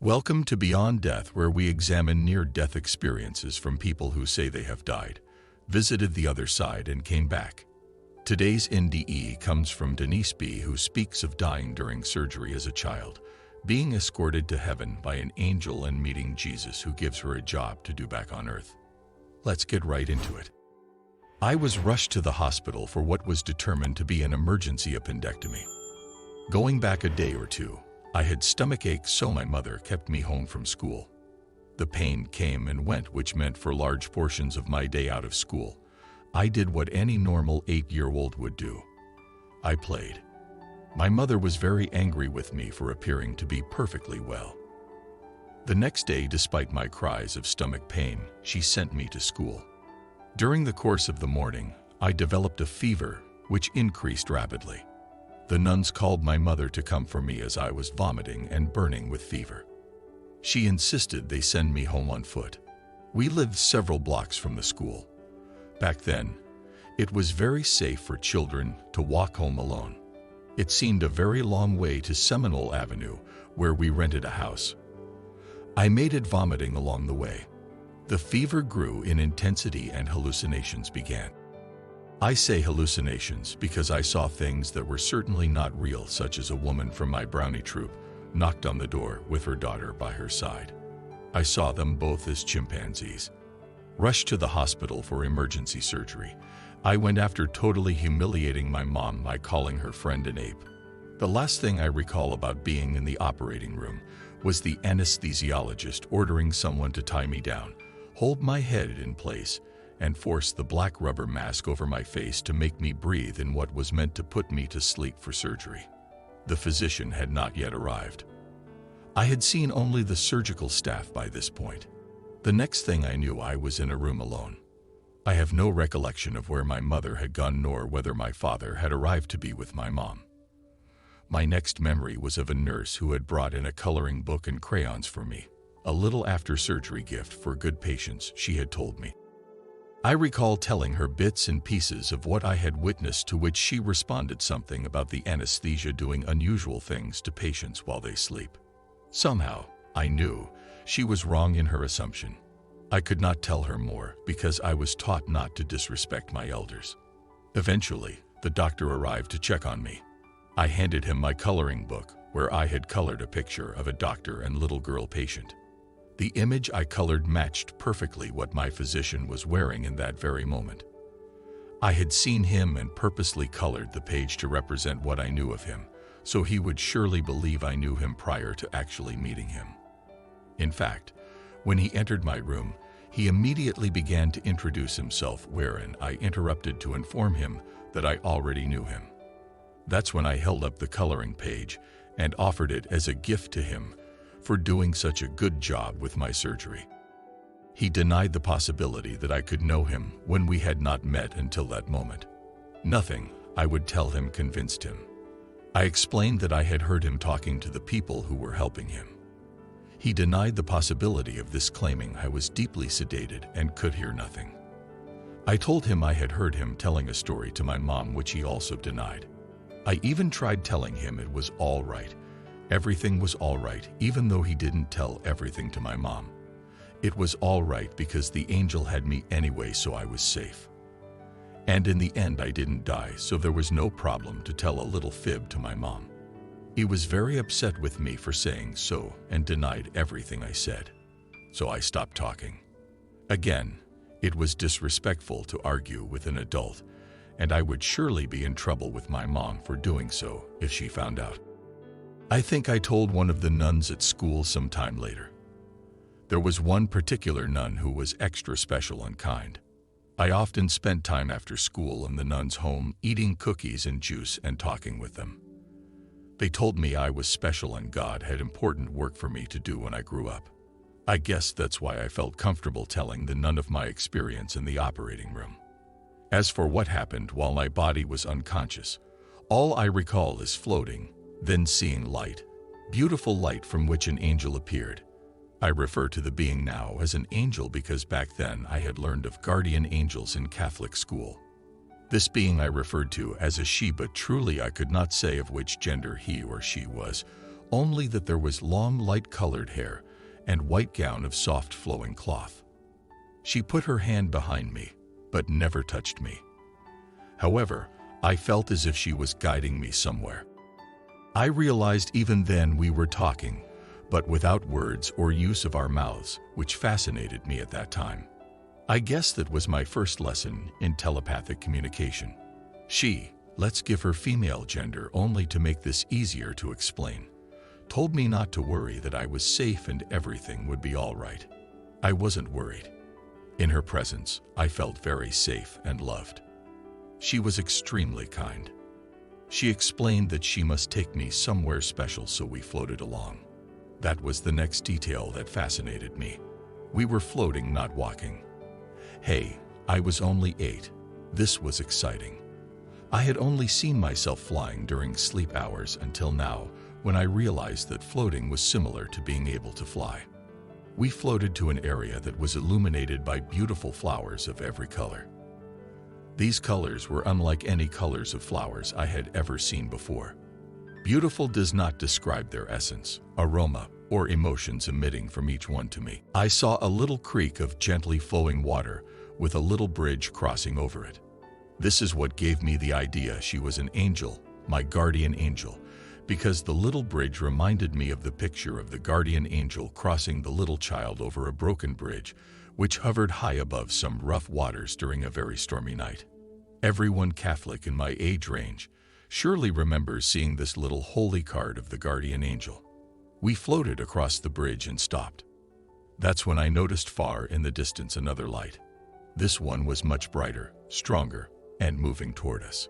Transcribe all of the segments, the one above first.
Welcome to Beyond Death, where we examine near-death experiences from people who say they have died, visited the other side, and came back. Today's NDE comes from Denise B., who speaks of dying during surgery as a child, being escorted to heaven by an angel and meeting Jesus, who gives her a job to do back on earth. Let's get right into it. I was rushed to the hospital for what was determined to be an emergency appendectomy. Going back a day or two, I had stomach aches, so my mother kept me home from school. The pain came and went, which meant for large portions of my day out of school, I did what any normal 8-year-old would do. I played. My mother was very angry with me for appearing to be perfectly well. The next day, despite my cries of stomach pain, she sent me to school. During the course of the morning, I developed a fever, which increased rapidly. The nuns called my mother to come for me as I was vomiting and burning with fever. She insisted they send me home on foot. We lived several blocks from the school. Back then, it was very safe for children to walk home alone. It seemed a very long way to Seminole Avenue, where we rented a house. I made it vomiting along the way. The fever grew in intensity and hallucinations began. I say hallucinations because I saw things that were certainly not real, such as a woman from my brownie troupe knocked on the door with her daughter by her side. I saw them both as chimpanzees. Rushed to the hospital for emergency surgery, I went after totally humiliating my mom by calling her friend an ape. The last thing I recall about being in the operating room was the anesthesiologist ordering someone to tie me down, hold my head in place, and force the black rubber mask over my face to make me breathe in what was meant to put me to sleep for surgery. The physician had not yet arrived. I had seen only the surgical staff by this point. The next thing I knew, I was in a room alone. I have no recollection of where my mother had gone, nor whether my father had arrived to be with my mom. My next memory was of a nurse who had brought in a coloring book and crayons for me, a little after-surgery gift for good patients, she had told me. I recall telling her bits and pieces of what I had witnessed, to which she responded something about the anesthesia doing unusual things to patients while they sleep. Somehow, I knew she was wrong in her assumption. I could not tell her more because I was taught not to disrespect my elders. Eventually, the doctor arrived to check on me. I handed him my coloring book, where I had colored a picture of a doctor and little girl patient. The image I colored matched perfectly what my physician was wearing in that very moment. I had seen him and purposely colored the page to represent what I knew of him, so he would surely believe I knew him prior to actually meeting him. In fact, when he entered my room, he immediately began to introduce himself, wherein I interrupted to inform him that I already knew him. That's when I held up the coloring page and offered it as a gift to him for doing such a good job with my surgery. He denied the possibility that I could know him when we had not met until that moment. Nothing I would tell him convinced him. I explained that I had heard him talking to the people who were helping him. He denied the possibility of this, claiming I was deeply sedated and could hear nothing. I told him I had heard him telling a story to my mom, which he also denied. I even tried telling him it was all right. Everything was all right, even though he didn't tell everything to my mom. It was all right because the angel had me anyway, so I was safe. And in the end, I didn't die, so there was no problem to tell a little fib to my mom. He was very upset with me for saying so and denied everything I said. So I stopped talking. Again, it was disrespectful to argue with an adult, and I would surely be in trouble with my mom for doing so if she found out. I think I told one of the nuns at school some time later. There was one particular nun who was extra special and kind. I often spent time after school in the nuns' home eating cookies and juice and talking with them. They told me I was special and God had important work for me to do when I grew up. I guess that's why I felt comfortable telling the nun of my experience in the operating room. As for what happened while my body was unconscious, all I recall is floating, then seeing light, beautiful light from which an angel appeared. I refer to the being now as an angel because back then I had learned of guardian angels in Catholic school. This being I referred to as a she, but truly I could not say of which gender he or she was, only that there was long, light-colored hair and white gown of soft, flowing cloth. She put her hand behind me, but never touched me. However, I felt as if she was guiding me somewhere. I realized even then we were talking, but without words or use of our mouths, which fascinated me at that time. I guess that was my first lesson in telepathic communication. She, let's give her female gender only to make this easier to explain, told me not to worry, that I was safe and everything would be all right. I wasn't worried. In her presence, I felt very safe and loved. She was extremely kind. She explained that she must take me somewhere special, so we floated along. That was the next detail that fascinated me. We were floating, not walking. Hey, I was only 8. This was exciting. I had only seen myself flying during sleep hours until now, when I realized that floating was similar to being able to fly. We floated to an area that was illuminated by beautiful flowers of every color. These colors were unlike any colors of flowers I had ever seen before. Beautiful does not describe their essence, aroma, or emotions emitting from each one to me. I saw a little creek of gently flowing water with a little bridge crossing over it. This is what gave me the idea she was an angel, my guardian angel, because the little bridge reminded me of the picture of the guardian angel crossing the little child over a broken bridge, which hovered high above some rough waters during a very stormy night. Everyone Catholic in my age range surely remembers seeing this little holy card of the guardian angel. We floated across the bridge and stopped. That's when I noticed far in the distance another light. This one was much brighter, stronger, and moving toward us.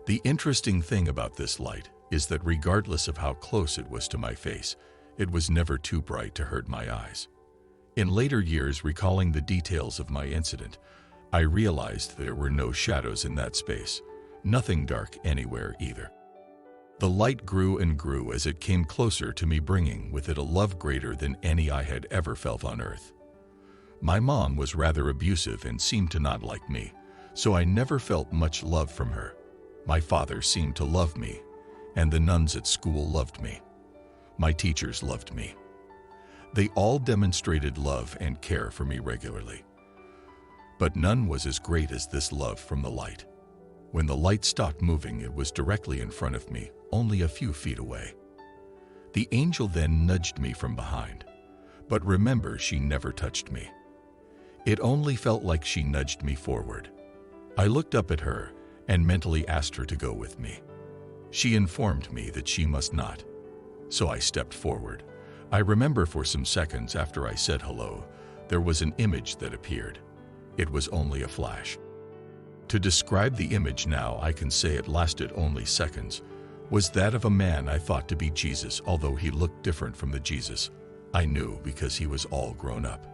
The interesting thing about this light is that regardless of how close it was to my face, it was never too bright to hurt my eyes. In later years, recalling the details of my incident, I realized there were no shadows in that space, nothing dark anywhere either. The light grew and grew as it came closer to me, bringing with it a love greater than any I had ever felt on earth. My mom was rather abusive and seemed to not like me, so I never felt much love from her. My father seemed to love me, and the nuns at school loved me. My teachers loved me. They all demonstrated love and care for me regularly. But none was as great as this love from the light. When the light stopped moving, it was directly in front of me, only a few feet away. The angel then nudged me from behind, but remember, she never touched me. It only felt like she nudged me forward. I looked up at her and mentally asked her to go with me. She informed me that she must not, so I stepped forward. I remember for some seconds after I said hello, there was an image that appeared. It was only a flash. To describe the image now, I can say it lasted only seconds, was that of a man I thought to be Jesus, although he looked different from the Jesus I knew because he was all grown up.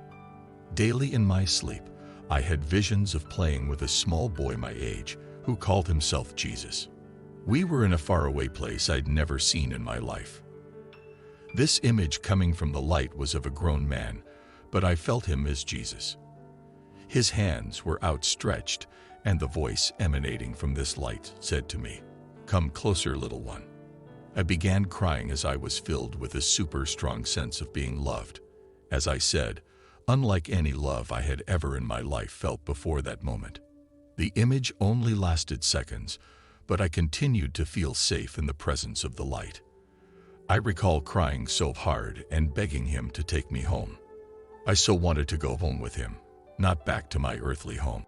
Daily in my sleep, I had visions of playing with a small boy my age who called himself Jesus. We were in a faraway place I'd never seen in my life. This image coming from the light was of a grown man, but I felt him as Jesus. His hands were outstretched, and the voice emanating from this light said to me, "Come closer, little one." I began crying as I was filled with a super strong sense of being loved. As I said, unlike any love I had ever in my life felt before that moment. The image only lasted seconds, but I continued to feel safe in the presence of the light. I recall crying so hard and begging him to take me home. I so wanted to go home with him, not back to my earthly home.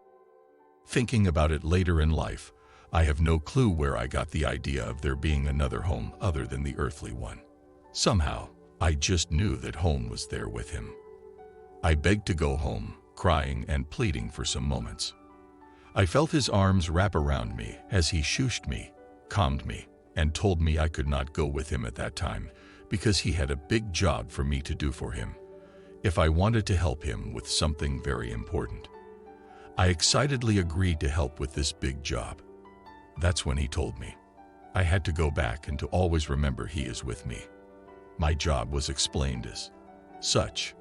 Thinking about it later in life, I have no clue where I got the idea of there being another home other than the earthly one. Somehow, I just knew that home was there with him. I begged to go home, crying and pleading for some moments. I felt his arms wrap around me as he shooshed me, calmed me, and told me I could not go with him at that time because he had a big job for me to do for him, if I wanted to help him with something very important. I excitedly agreed to help with this big job. That's when he told me I had to go back and to always remember he is with me. My job was explained as such.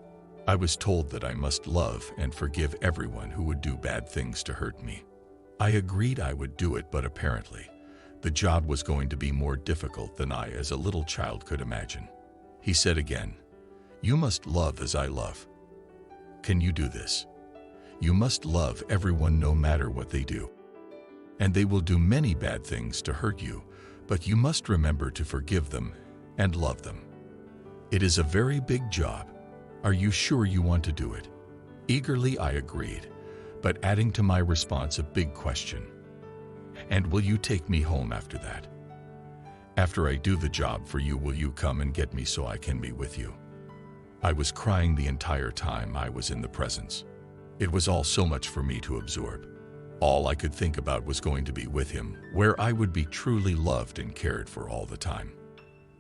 I was told that I must love and forgive everyone who would do bad things to hurt me. I agreed I would do it, but apparently, The job was going to be more difficult than I as a little child could imagine. He said again, "You must love as I love. Can you do this? You must love everyone no matter what they do. And they will do many bad things to hurt you, but you must remember to forgive them and love them. It is a very big job. Are you sure you want to do it?" Eagerly I agreed, but adding to my response a big question. "And will you take me home after that? After I do the job for you, will you come and get me so I can be with you?" I was crying the entire time I was in the presence. It was all so much for me to absorb. All I could think about was going to be with him, where I would be truly loved and cared for all the time.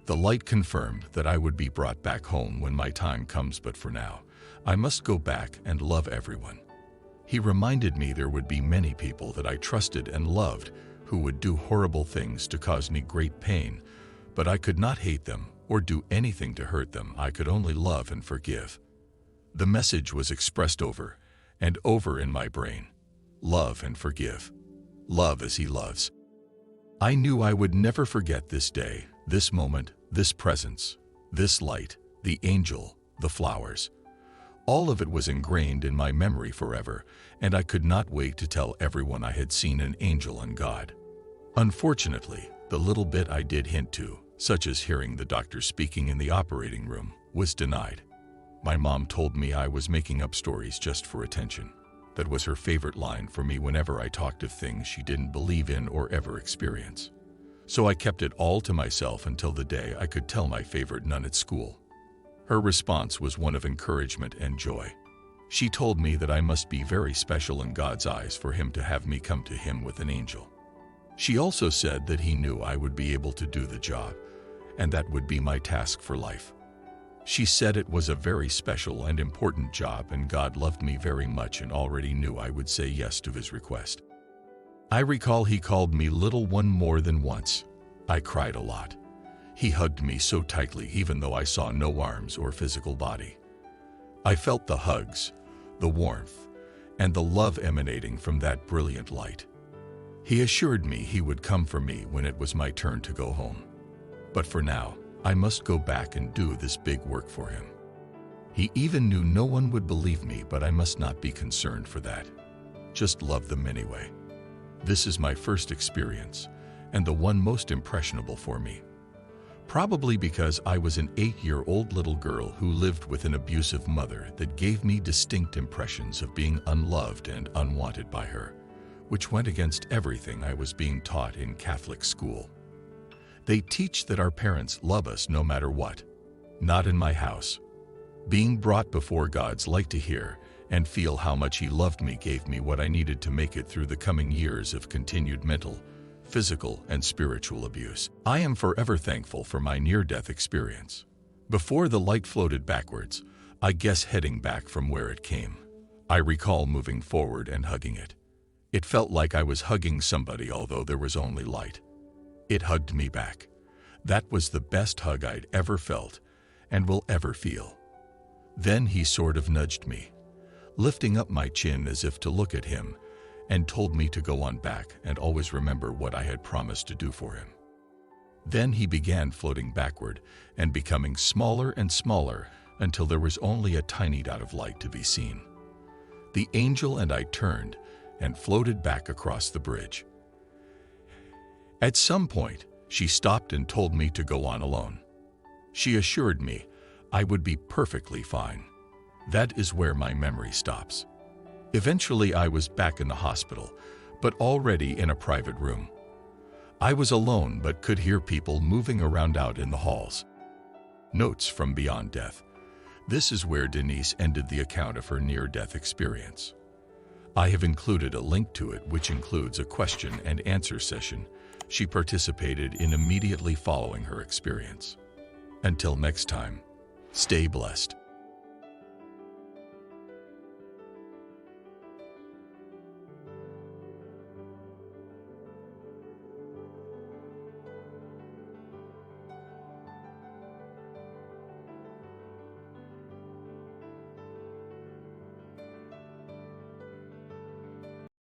The light confirmed that I would be brought back home when my time comes, but for now, I must go back and love everyone. He reminded me there would be many people that I trusted and loved who would do horrible things to cause me great pain, but I could not hate them or do anything to hurt them. I could only love and forgive. The message was expressed over and over in my brain. Love and forgive. Love as he loves. I knew I would never forget this day, this moment, this presence, this light, the angel, the flowers. All of it was ingrained in my memory forever, and I could not wait to tell everyone I had seen an angel and God. Unfortunately, the little bit I did hint to, such as hearing the doctor speaking in the operating room, was denied. My mom told me I was making up stories just for attention. That was her favorite line for me whenever I talked of things she didn't believe in or ever experience. So I kept it all to myself until the day I could tell my favorite nun at school. Her response was one of encouragement and joy. She told me that I must be very special in God's eyes for him to have me come to him with an angel. She also said that he knew I would be able to do the job, and that would be my task for life. She said it was a very special and important job, and God loved me very much and already knew I would say yes to his request. I recall he called me little one more than once. I cried a lot. He hugged me so tightly even though I saw no arms or physical body. I felt the hugs, the warmth, and the love emanating from that brilliant light. He assured me he would come for me when it was my turn to go home. But for now, I must go back and do this big work for him. He even knew no one would believe me, but I must not be concerned for that. Just love them anyway. This is my first experience, and the one most impressionable for me. Probably because I was an 8-year-old little girl who lived with an abusive mother that gave me distinct impressions of being unloved and unwanted by her, which went against everything I was being taught in Catholic school. They teach that our parents love us no matter what. Not in my house. Being brought before God's light to hear and feel how much he loved me gave me what I needed to make it through the coming years of continued mental, physical, and spiritual abuse. I am forever thankful for my near-death experience. Before the light floated backwards, I guess heading back from where it came. I recall moving forward and hugging it. It felt like I was hugging somebody, although there was only light. It hugged me back. That was the best hug I'd ever felt and will ever feel. Then he sort of nudged me, lifting up my chin as if to look at him, and told me to go on back and always remember what I had promised to do for him. Then he began floating backward and becoming smaller and smaller until there was only a tiny dot of light to be seen. The angel and I turned and floated back across the bridge. At some point, she stopped and told me to go on alone. She assured me I would be perfectly fine. That is where my memory stops. Eventually, I was back in the hospital, but already in a private room. I was alone but could hear people moving around out in the halls. Notes from Beyond Death. This is where Denise ended the account of her near-death experience. I have included a link to it, which includes a question and answer session she participated in immediately following her experience. Until next time, stay blessed.